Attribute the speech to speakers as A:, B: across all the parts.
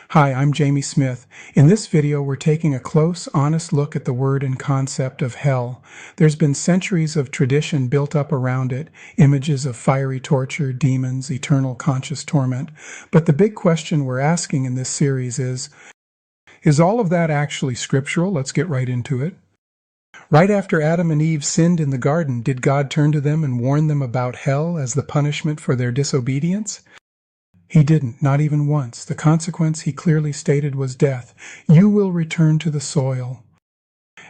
A: Hi, I'm Jamie Smith. In this video, we're taking a close, honest look at the word and concept of hell. There's been centuries of tradition built up around it, images of fiery torture, demons, eternal conscious torment. But the big question we're asking in this series is all of that actually scriptural? Let's get right into it. Right after Adam and Eve sinned in the garden, did God turn to them and warn them about hell as the punishment for their disobedience? He didn't, not even once. The consequence he clearly stated was death. You will return to the soil.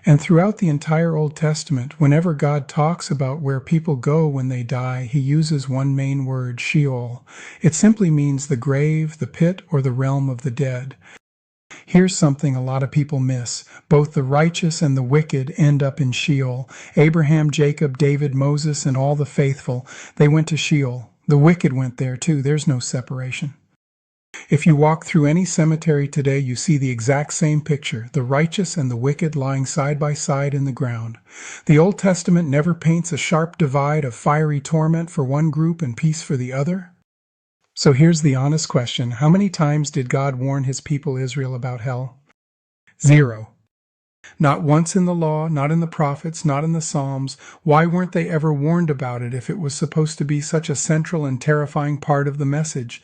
A: And throughout the entire Old Testament, whenever God talks about where people go when they die, he uses one main word, Sheol. It simply means the grave, the pit, or the realm of the dead. Here's something a lot of people miss. Both the righteous and the wicked end up in Sheol. Abraham, Jacob, David, Moses, and all the faithful, they went to Sheol. The wicked went there too. There's no separation. If you walk through any cemetery today, you see the exact same picture, the righteous and the wicked lying side by side in the ground. The Old Testament never paints a sharp divide of fiery torment for one group and peace for the other. So here's the honest question. How many times did God warn his people Israel about hell? 0. Not once in the law, not in the prophets, not in the Psalms. Why weren't they ever warned about it if it was supposed to be such a central and terrifying part of the message?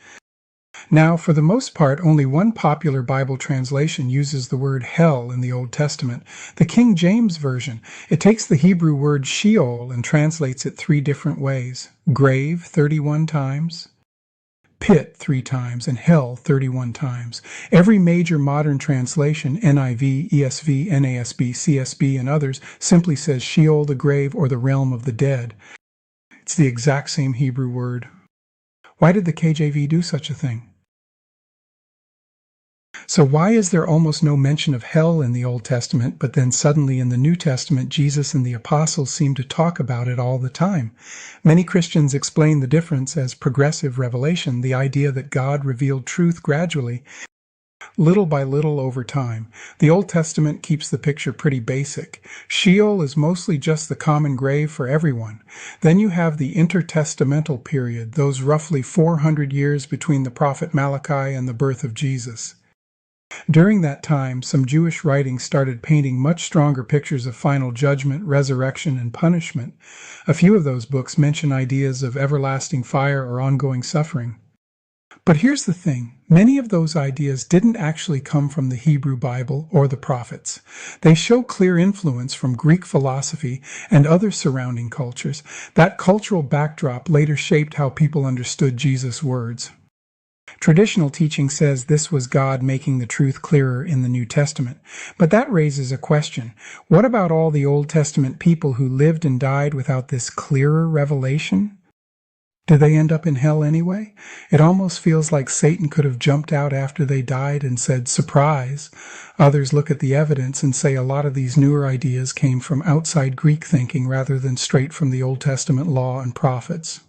A: Now, for the most part, only one popular Bible translation uses the word hell in the Old Testament, the King James Version. It takes the Hebrew word Sheol and translates it 3 different ways. Grave 31 times, pit 3 times, and hell 31 times. Every major modern translation, NIV, ESV, NASB, CSB, and others, simply says Sheol, the grave, or the realm of the dead. It's the exact same Hebrew word. Why did the KJV do such a thing? So why is there almost no mention of hell in the Old Testament, but then suddenly in the New Testament, Jesus and the apostles seem to talk about it all the time? Many Christians explain the difference as progressive revelation, the idea that God revealed truth gradually, little by little over time. The Old Testament keeps the picture pretty basic. Sheol is mostly just the common grave for everyone. Then you have the intertestamental period, those roughly 400 years between the prophet Malachi and the birth of Jesus. During that time, some Jewish writings started painting much stronger pictures of final judgment, resurrection, and punishment. A few of those books mention ideas of everlasting fire or ongoing suffering. But here's the thing. Many of those ideas didn't actually come from the Hebrew Bible or the prophets. They show clear influence from Greek philosophy and other surrounding cultures. That cultural backdrop later shaped how people understood Jesus' words. Traditional teaching says this was God making the truth clearer in the New Testament. But that raises a question. What about all the Old Testament people who lived and died without this clearer revelation? Did they end up in hell anyway? It almost feels like Satan could have jumped out after they died and said, "Surprise." Others look at the evidence and say a lot of these newer ideas came from outside Greek thinking rather than straight from the Old Testament law and prophets.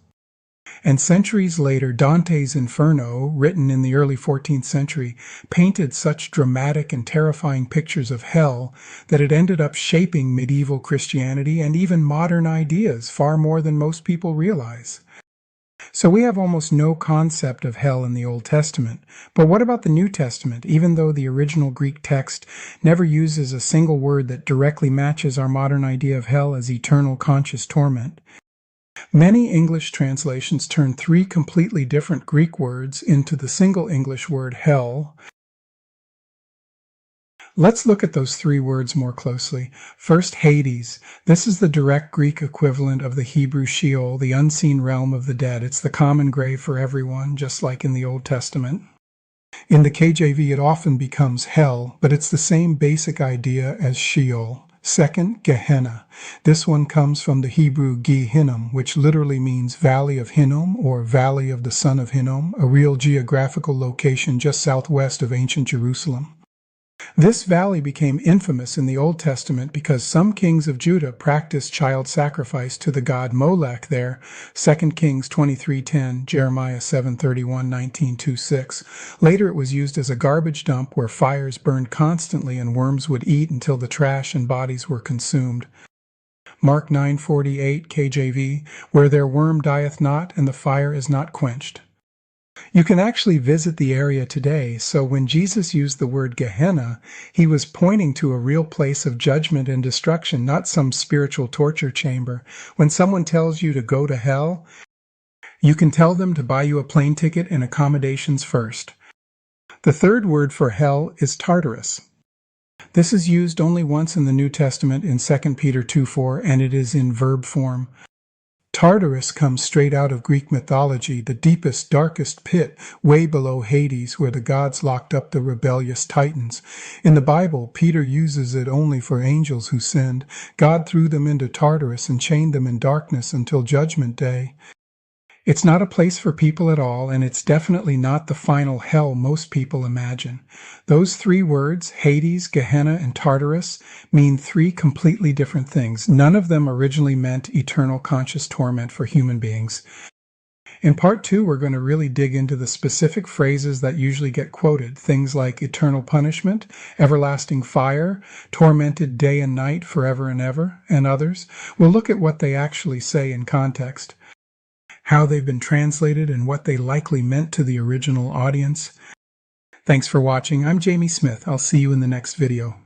A: And centuries later, Dante's Inferno, written in the early 14th century, painted such dramatic and terrifying pictures of hell that it ended up shaping medieval Christianity and even modern ideas far more than most people realize. So we have almost no concept of hell in the Old Testament. But what about the New Testament? Even though the original Greek text never uses a single word that directly matches our modern idea of hell as eternal conscious torment, many English translations turn 3 completely different Greek words into the single English word hell. Let's look at those 3 words more closely. First, Hades. This is the direct Greek equivalent of the Hebrew Sheol, the unseen realm of the dead. It's the common grave for everyone, just like in the Old Testament. In the KJV, it often becomes hell, but it's the same basic idea as Sheol. Second, Gehenna. This one comes from the Hebrew Gehinnom, which literally means Valley of Hinnom or Valley of the Son of Hinnom, a real geographical location just southwest of ancient Jerusalem. This valley became infamous in the Old Testament because some kings of Judah practiced child sacrifice to the god Molech there, 2 Kings 23:10, Jeremiah 7:31, 19:2-6. Later it was used as a garbage dump where fires burned constantly and worms would eat until the trash and bodies were consumed. Mark 9:48 KJV, where their worm dieth not and the fire is not quenched. You can actually visit the area today, so when Jesus used the word Gehenna, he was pointing to a real place of judgment and destruction, not some spiritual torture chamber. When someone tells you to go to hell, you can tell them to buy you a plane ticket and accommodations first. The third word for hell is Tartarus. This is used only once in the New Testament in 2 Peter 2:4, and it is in verb form. Tartarus comes straight out of Greek mythology, the deepest, darkest pit, way below Hades, where the gods locked up the rebellious titans. In the Bible, Peter uses it only for angels who sinned. God threw them into Tartarus and chained them in darkness until Judgment Day. It's not a place for people at all, and it's definitely not the final hell most people imagine. Those three words, Hades, Gehenna, and Tartarus, mean three completely different things. None of them originally meant eternal conscious torment for human beings. In part 2, we're going to really dig into the specific phrases that usually get quoted, things like eternal punishment, everlasting fire, tormented day and night forever and ever, and others. We'll look at what they actually say in context, how they've been translated, and what they likely meant to the original audience. Thanks for watching. I'm Jamie Smith. I'll see you in the next video.